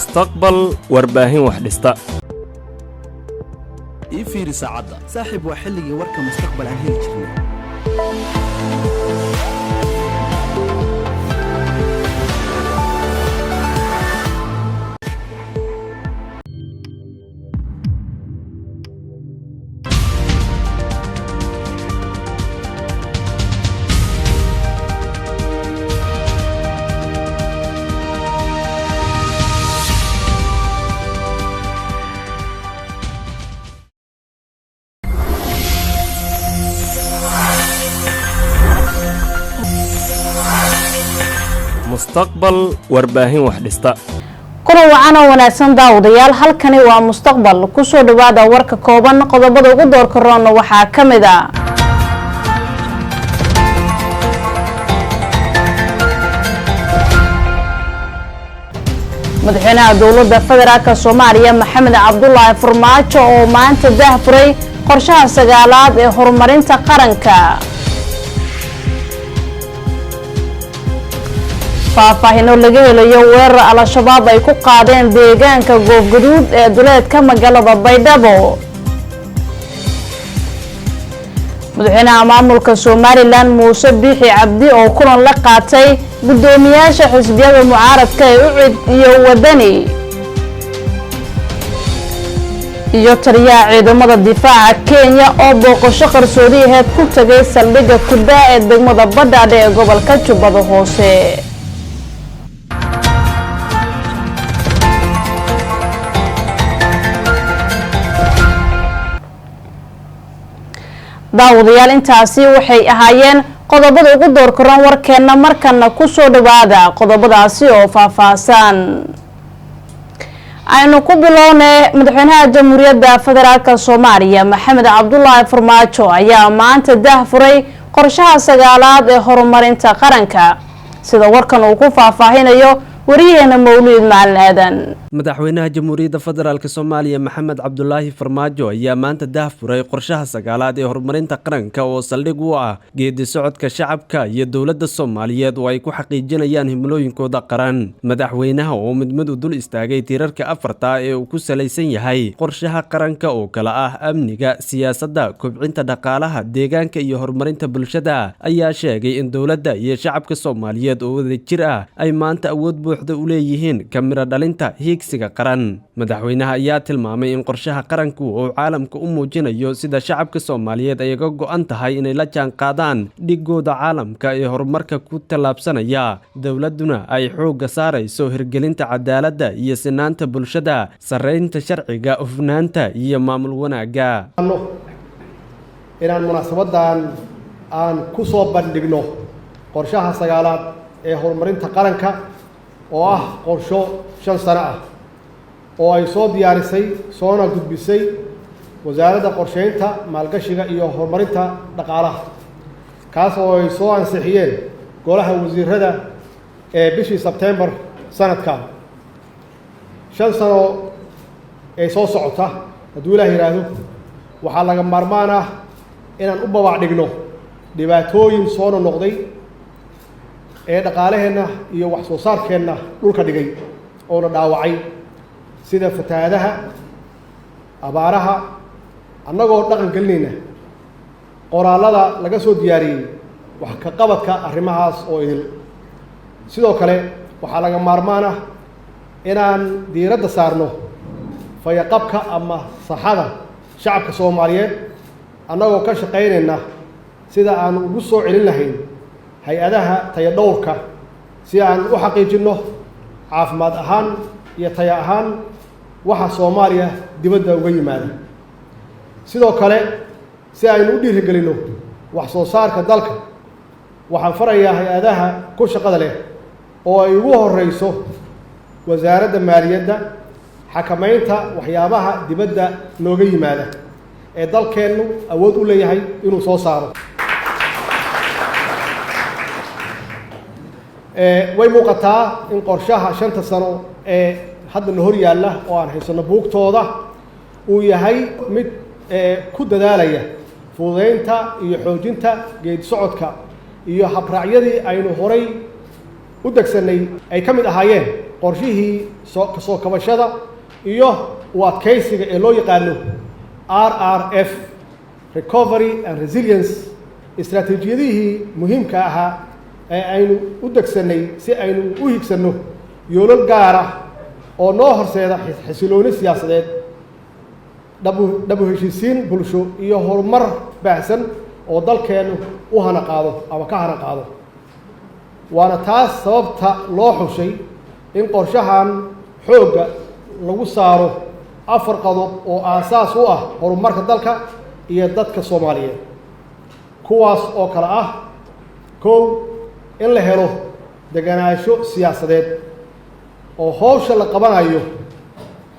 mustaqbal warbaahin wax dhista ii fiiri saacadda saaxiib waa xilligii warka mustaqbal aan heli jirnay mustaqbal warbaahin wax dhista kuna wacan oo wanaagsan daawadayaal halkani waa mustaqbal ku soo dhawaada warka kooban qodobada ugu doorka roon waxaa kamid ah madaxweynaha dowladda federaalka Soomaaliya Maxamed Cabdullaahi Farmaajo oo maanta daahfuray qorshaha sagaalaad ee horumarinta qaranka faahfaahino laga helayo weerar al-shabaab ay ku qaadeen deegaanka goobgaduud ee duleedka magaalada Baydhabo madaxweynaha maamulka Somaliland Muuse Biixi Cabdi oo kulan la qaatay gudoomiyaasha xisbiyada mucaaradka ee UCID iyo wadani iyo taliyaha ciidamada difaaca Kenya oo booqasho qarsoodi ahayd ku tagay saldhigga Kudaa ee degmada Badhaadhe ee gobolka Jubbada Hoose daawadayaal intaasi waxay ahaayeen qodobada ugu doorka roon warkeena markana ku soo dhawaada qodobadaasi oo faahfaahsan aynu ku bilownay madaxweynaha jamhuuriyadda federaalka Soomaaliya Maxamed Cabdullaahi Farmaajo ayaa maanta daahfuray qorshaha sagaalaad ee horumarinta qaranka sida warkan uu ku faahfaahinayo wariyaheena Mawlid Macalin Aadan madaxweynaha jamhuuriyadda federaalka Soomaaliya Maxamed Cabdullaahi Farmaajo ayaa maanta daahfuray qorshaha sagaalaad ee horumarinta qaranka oo saldhig u ah geedi socodka shacabka iyo dowladda Soomaaliyeed oo ay ku xaqiijinayaan himilooyinkooda qaran madaxweynaha oo mid u dul istaagay tiirarka afarta ee uu ku salaysan yahay qorshaha qaranka oo kala ah amniga siyaasadda kobcinta dhaqaalaha deegaanka iyo horumarinta bulshada ayaa sheegay in dowladda iyo shacabka Soomaaliyeed oo wadajir ah ay maanta awood buuxda u leeyihiin kamira dhalinta qaran madaxweynaha ayaa tilmaamay in qorshaha qaranku uu caalamka u muujinayo sida shacabka Soomaaliyeed ay uga go'an tahay inay la jaan qaadaan dhigooda caalamka ee horumarka ku talaabsanaya dowladuna ay xoogga saarayso hirgelinta cadaaladda iyo sinaanta bulshada sareynta sharciga hufnaanta iyo maamul wanaaga inaan munaasabadan aan ku soo bandhigno qorshaha sagaalaad ee horumarinta qaranka oo ah qorsho 5 sano ah oo ay soo diyaarisay soona gudbisay wasaaradda qorsheynta maalgashiga iyo horumarinta dhaqaalaha kaas oo ay soo ansixiyeen golaha wasiirada ee bishii September sanadkan 5 sano ee soo socota haddii Ilaahay yiraahdo waxaa laga maarmaan ah inaan u babac dhigno dhibaatooyin soo noqday ee dhaqaalaheena iyo wax soo saarkeena dhulka dhigay oo la dhaawacay sida fatahaadaha abaaraha annagoo dhaqan gelinayna qoraalada laga soo diyaariyay wax ka qabadka arrimahaas oo idil sidoo kale waxaa laga maarmaan ah inaan diiradda saarno fayaqabka ama saxada shacabka Soomaaliyeed annagoo ka shaqeynayna sida aan ugu soo celin lahayn hay-adaha taya dhowrka si aan u xaqiijino caafimaad ahaan iyo taya ahaan waxa Soomaaliya dibadda uga yimaada sidoo kale si aynu u dhiirigelino wax soo saarka dalka waxaan farayaa hay-adaha ku shaqada leh oo ay ugu horeyso wasaaradda maaliyadda xakamaynta waxyaabaha dibadda nooga yimaada ee dalkeennu awood u leeyahay inuu soo saaro way muuqataa in qorshaha 5 sano ee hadda hor yaalla oo aan haysano buugtooda uu yahay mid ku dadaalaya fududeynta iyo xoojinta geedi socodka iyo habraacyadii aynu horay u degsanay ay ka mid ahaayeen qorshihii kasoo kabashada iyo u adkaysiga ee loo yaqaano RRF Recovery and Resilience istaraatiijiyadihii muhiimka ahaa ee aynu u degsanay si aynu u higsanno yoolal gaar ah oo noo horseeda xasilooni siyaasadeed dhabu heshiisiin bulsho iyo horumar baahsan oo dalkeenu u hana qaado ama ka hana qaado waana taas sababta loo xushay in qorshahan xoogga lagu saaro 4 qodob oo aasaas u ah horumarka dalka iyo dadka Soomaaliyeed kuwaas oo kala ah koow in la helo deganaansho siyaasadeed oo hawsha la qabanayo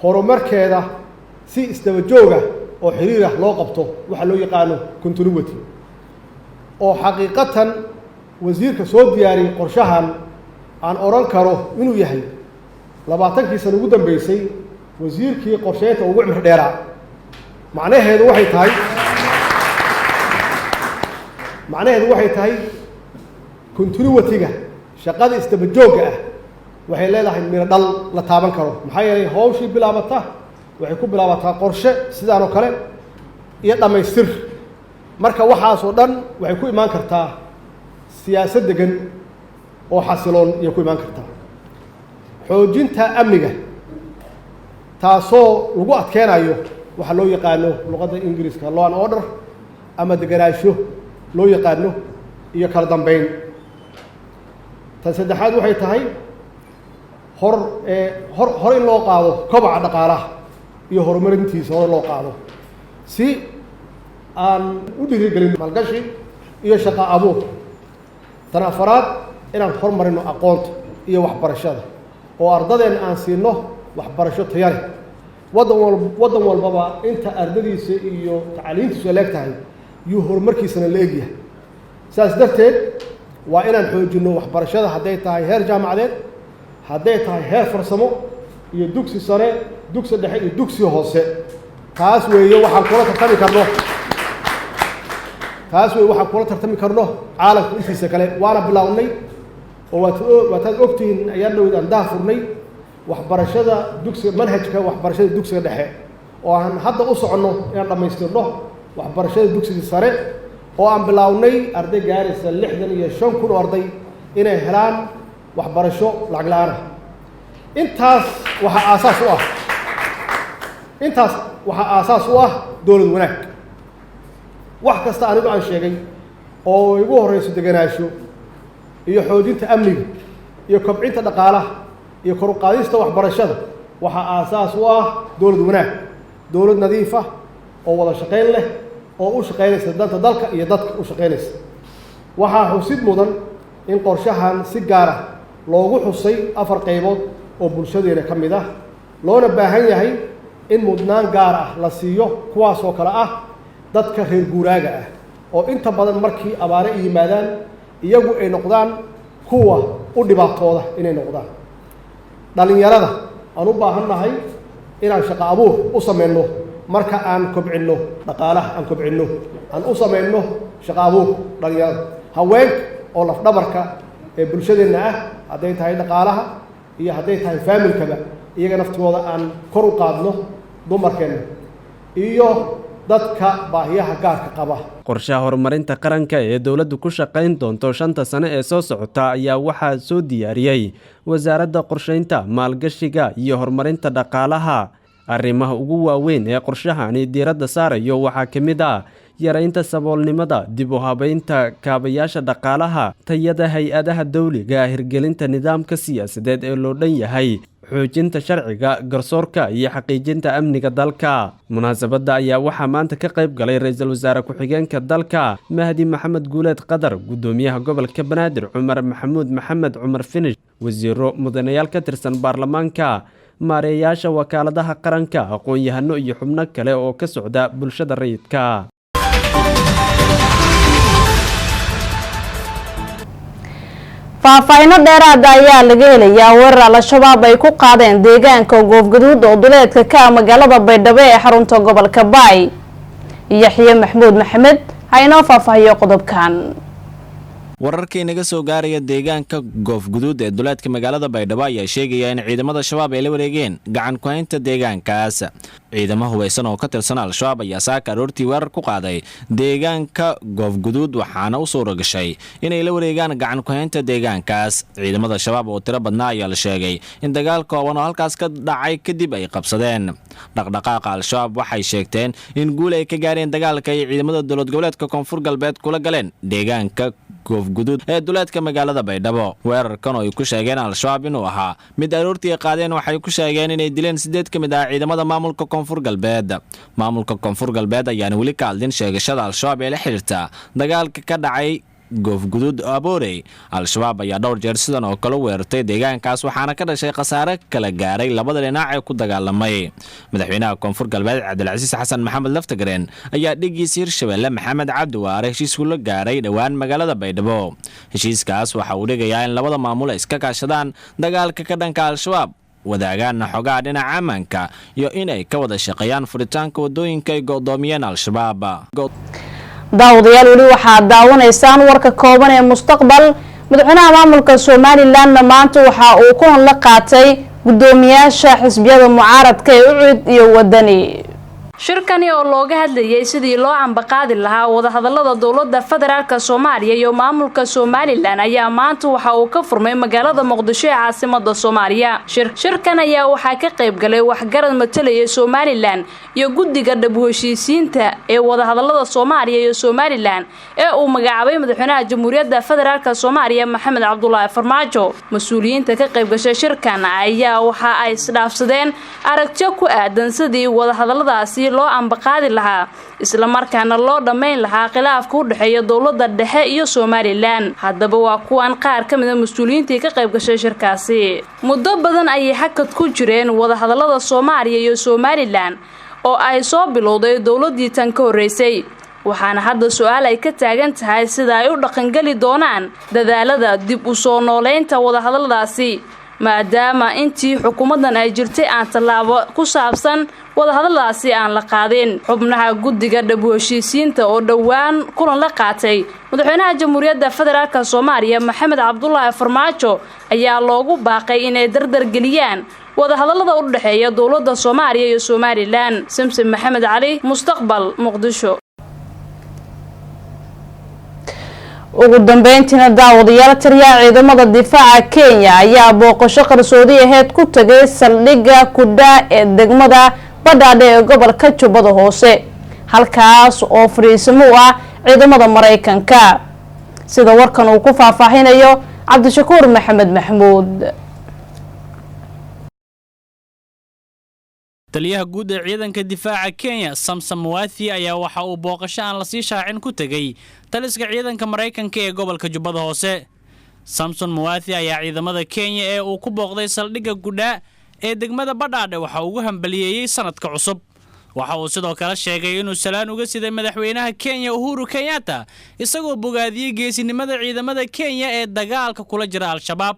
horumarkeeda si isdaba joog ah oo xiriir ah loo qabto waxa loo yaqaano continuity oo xaqiiqatan wasiirka soo diyaariyay qorshahan aan oran karo inuu yahay 20 sano ugu dambeysay wasiirkii qorsheynta ugu cimri dheeraa macnaheedu waxay tahay continuity-ga shaqada isdaba joogga ah waxay leedahay miro dhal la taaban karo maxaa yeelay hawshii bilaabata waxay ku bilaabataa qorshe sidaan oo kale iyo dhamaystir marka waxaas oo dhan waxay ku imaan kartaa siyaasad degan oo xasiloon iyo ku imaan kartaa xoojinta amniga taasoo lagu adkeenayo waxa loo yaqaano luqadda Ingiriiska law and order ama deganaansho loo yaqaano iyo kala dambeyn tan saddexaad waxay tahay hor in loo qaado kobaca dhaqaalaha iyo horumarintiisa hor loo qaado si aan u dhiirigelin maalgashi iyo shaqo abuur tan afaraad inaan horumarino aqoonta iyo waxbarashada oo ardadeen aan siino waxbarasho tayo leh wadan walbaba inta ardadiisa iyo tacliintiisu leegtahay iyo horumarkiisana leegyahay saas darteed waa inaan xoojino waxbarashada hadday tahay heer jaamacadeed hadday tahay heer farsamo iyo dugsi sare dugsi dhexe iyo dugsi hoose taas weeye waxaan kula tartami karno caalamka intiisa kale waana bilownay oo waataad ogtihiin ayaan dhowd aan daafurnay waxbarashada dugsiga manhajka waxbarashada dugsiga dhexe oo aan hadda u soconno inaan dhammaystirno waxbarashada dugsiga sare oo aan bilownay arday gaaraysa 65,000 arday inay helaan waxbarasho lacag la'aan intaas waxa aasaas u ah dawlad wanaag wax kasta anigu aan sheegay oo ugu horeyso deganaansho iyo xoojinta amniga iyo kobcinta dhaqaalaha iyo kor u qaadista waxbarashada waxa aasaas u ah dawlad wanaag dawlad nadiif ah oo wada shaqeyn leh oo u shaqeynaysa danta dalka iyo dadka u shaqeynaysa waxaa xusid mudan in qorshahan si gaar ah loogu xusay 4 qaybood oo bulshadeena ka mid ah loona baahan yahay in mudnaan gaar ah la siiyo kuwaas oo kale ah dadka reer guuraaga ah oo inta badan markii abaare yimaadaan iyagu ay noqdaan kuwa u dhibaatooda inay noqdaan dhalinyarada aan u baahannahay inaan shaqo abuur u sameeyno marka aan kobcinno dhaqaalaha aan u sameeyno shaqo abuur dhalinyarada haweenka oo laf dhabarka ee bulshadeena ah hadday tahay dhaqaalaha iyo hadday tahay familkaba iyaga naftooda aan kor u qaadno dumarkeena iyo dadka baahiyaha gaarka qaba qorshaha horumarinta qaranka ee dawladdu ku shaqayn doonto 5 sano ee soo socota ayaa waxaa soo diyaariyay wasaaradda qorsheynta maalgashiga iyo horumarinta dhaqaalaha arrimaha ugu waaweyn ee qorshahani diiradda saarayo waxaa ka mid ah yaraynta saboolnimada dib u habaynta kaabayaasha dhaqaalaha tayada hay-adaha dawliga hirgelinta nidaamka siyaasadeed ee loo dhan yahay xoojinta sharciga garsoorka iyo xaqiijinta amniga dalka munaasabadda ayaa waxaa maanta ka qayb galay ra'iisul wasaare ku-xigeenka dalka Mahdi Maxamed Guuleed Qadar gudoomiyaha gobolka Banaadir Cumar Maxamuud Maxamed Cumar Finish wasiiro mudanayaal ka tirsan baarlamaanka maareeyaasha wakaaladaha qaranka aqoon-yahano iyo xubno kale oo ka socda bulshada rayidka faahfaahinno dheeraad ayaa laga helayaa weerar al-shabaab ay ku qaadeen deegaanka goofgaduud oo duleedka ka magaalada Baydhabo ee xarunta gobolka Baay Yaxye Maxamuud Maxamed ayna faahfaahiyo qodobkan wararka inaga soo gaaraya deegaanka goofguduud ee duleedka magaalada baydhabo ayaa sheegaya in ciidamada shabaab ay la wareegeen gacan ku haynta deegaankaas. ciidamo hubaysan oo ka tirsan al-shabaab ayaa saaka aroortii weerar ku qaaday deegaanka goofguduud waxaana u suura gashay inay la wareegaan gacan ku haynta deegaankaas. ciidamada shabaab oo tiro badnaa ayaa la sheegay in dagaal kooban oo halkaas ka dhacay kadib ay qabsadeen. dhaqdhaqaaqa al-shabaab waxay sheegteen in guul ay ka gaareen dagaalka ay ciidamada dowlad goboleedka koonfur galbeed kula galeen deegaanka goofguduud ee duleedka magaalada baydhabo. weerarkan oo ay ku sheegeen al-shabaab inuu ahaa mid aroortii qaadeen waxay ku sheegeen inay dileen 8 ka mid ah ciidamada maamulka koonfur galbeed. maamulka koonfur galbeed ayaana weli ka hadlin sheegashada al-shabaab ee la xiriirta dagaalka ka dhacay goofguduud aboorey. al-shabaab ayaa dhowr jeer sidan oo kale weerartay deegaankaas waxaana ka dhashay khasaare kala gaaray labada dhinac ee ku dagaalamay. madaxweynaha koonfur galbeed cabdilcasiis xasan maxamed laftagareen ayaa dhigiisa hirshabeelle maxamed cabdi waare heshiis kula gaaray dhowaan magaalada baydhabo. heshiiskaas waxa uu dhigayaa in labada maamul ay iska kaashadaan dagaalka ka dhanka al-shabaab, wadaagaan xogaha dhinaca ammaanka iyo inay ka wada shaqeeyaan furitaanka wadooyinka ay go'doomiyeen al-shabaab. daawadayaal weli waxaad daawanaysaan warka kooban ee mustaqbal. madaxweynaha maamulka somalilandna maanta waxa uu kulan la qaatay gudoomiyaasha xisbiyada mucaaradka ee ucid iyo wadani. shirkani oo looga hadlayay sidii loo ambaqaadi lahaa wadahadalada dowladda federaalka Soomaaliya iyo maamulka Somaliland ayaa maanta waxa uu ka furmay magaalada Muqdisho ee caasimadda Soomaaliya. shirkan ayaa waxa ka qayb galay waxgarad matalaya Somaliland iyo guddiga dib u heshiisiinta ee wadahadalada Soomaaliya iyo Somaliland ee uu magacaabay madaxweynaha Jamhuuriyadda Federaalka Soomaaliya Maxamed Cabdullaahi Farmaajo. mas'uuliyiinta ka qayb gashay shirkan ayaa waxa ay isdhaafsadeen aragtiyo ku aadan sidii wadahadaladaasi loo ambaqaadi lahaa isla markaana loo dhameyn lahaa khilaafka u dhaxeeya dowladda dhexe iyo Somaliland. haddaba waa kuwan qaar ka mid ah mas'uuliyiinta ka qayb gashay shirkaasi. muddo badan ayay hakad ku jireen wadahadalada Soomaaliya iyo Somaliland oo ay soo bilowday dowladii tan ka horeysay, waxaana hadda su'aal ay ka taagan tahay sida ay u dhaqangali doonaan dadaalada dib u soo nooleynta wadahadaladaasi, maadaama intii xukuumadan ay jirtay aan tallaabo ku saabsan wadahadaladaasi aan la qaadin. xubnaha guddiga dib u heshiisiinta oo dhowaan kulan la qaatay madaxweynaha Jamhuuriyadda Federaalka Soomaaliya Maxamed Cabdullaahi Farmaajo ayaa loogu baaqay inay dardar geliyaan wadahadalada u dhaxeeya dowladda Soomaaliya iyo Somaliland. Samsom Maxamed Cali, Mustaqbal, Muqdisho. ugu dambeyntiina daawadayaal taliyaha ciidamada difaaca Kenya ayaa booqasho qarsoodi aheyd ku tagay saldhigga Kudha ee degmada Badhaadhe ee gobolka Jubbada Hoose, halkaas oo fariisimo u ah ciidamada Mareykanka. sida warkan uu ku faahfaahinayo Cabdishakuur Maxamed Maxmuud. taliyaha guud ee ciidanka difaaca Kenya Samson Muwathi ayaa waxa uu booqasho aan la sii shaacin ku tagay taliska ciidanka Mareykanka ee gobolka Jubbada Hoose. Samson Muwathi ayaa ciidamada Kenya ee uu ku booqday saldhigga Kudha ee degmada Badhaadhe waxa uu ugu hambaliyeeyay sanadka cusub. waxa uu sidoo kale sheegay inuu salaan uga siday madaxweynaha Kenya Uhuru Kenyatta isagoo bogaadiyay geesinimada ciidamada Kenya ee dagaalka kula jira al-shabaab.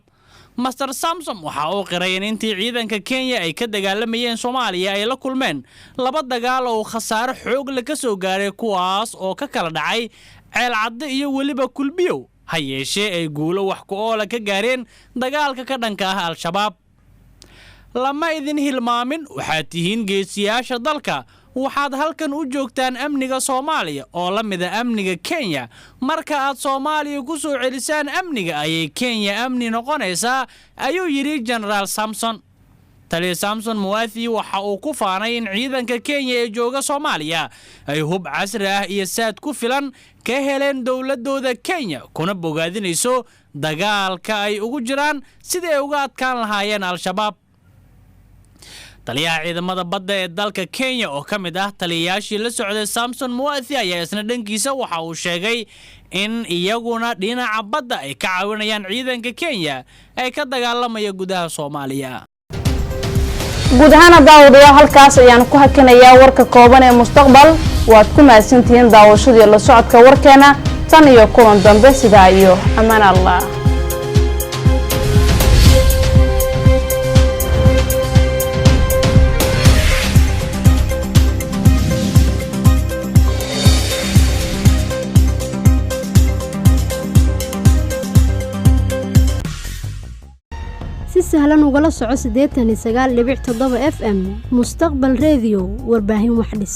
Master Samson waxa uu qiray in intii ciidanka Kenya ay ka dagaalamayeen Soomaaliya ay la kulmeen laba dagaal oo khasaare xoog leh ka soo gaaray kuwaas oo ka kala dhacay Ceel Cadde iyo waliba Kulbiyow, ha yeeshee ay guulo wax ku ool ka gaareen dagaalka ka dhanka ah al-shabaab. lama idin hilmaamin, waxaad tihiin geesiyaasha dalka, waxaad halkan u joogtaan amniga Soomaaliya oo la mid ah amniga Kenya. marka aad Soomaaliya ku soo celisaan amniga ayay Kenya amni noqonaysaa, ayuu yiri General Samson. taliya Samson Muwathi waxa uu ku faanay in ciidanka Kenya ee jooga Soomaaliya ay hub casri ah iyo saad ku filan ka heleen dowladooda Kenya, kuna bogaadinayso dagaalka ay ugu jiraan sidii ay uga adkaan lahaayeen al-shabaab. taliyaha ciidamada badda ee dalka Kenya oo ka mid ah taliyayaashii la socday Samson Muwathi ayaa isna dhankiisa waxa uu sheegay in iyaguna dhinaca badda ay ka caawinayaan ciidanka Kenya ay ka dagaalamaya gudaha Soomaaliya. guud ahaan daawadayaal halkaas ayaan ku hakinayaa warka kooban ee Mustaqbal. waad ku maasantihiin daawashadii la socodka warkeena. tan iyo kulan dambe, sidaa iyo amaan Allah. si sahlan ugala soco 89.7 FM. Mustaqbal Radio, warbaahin wax dhis.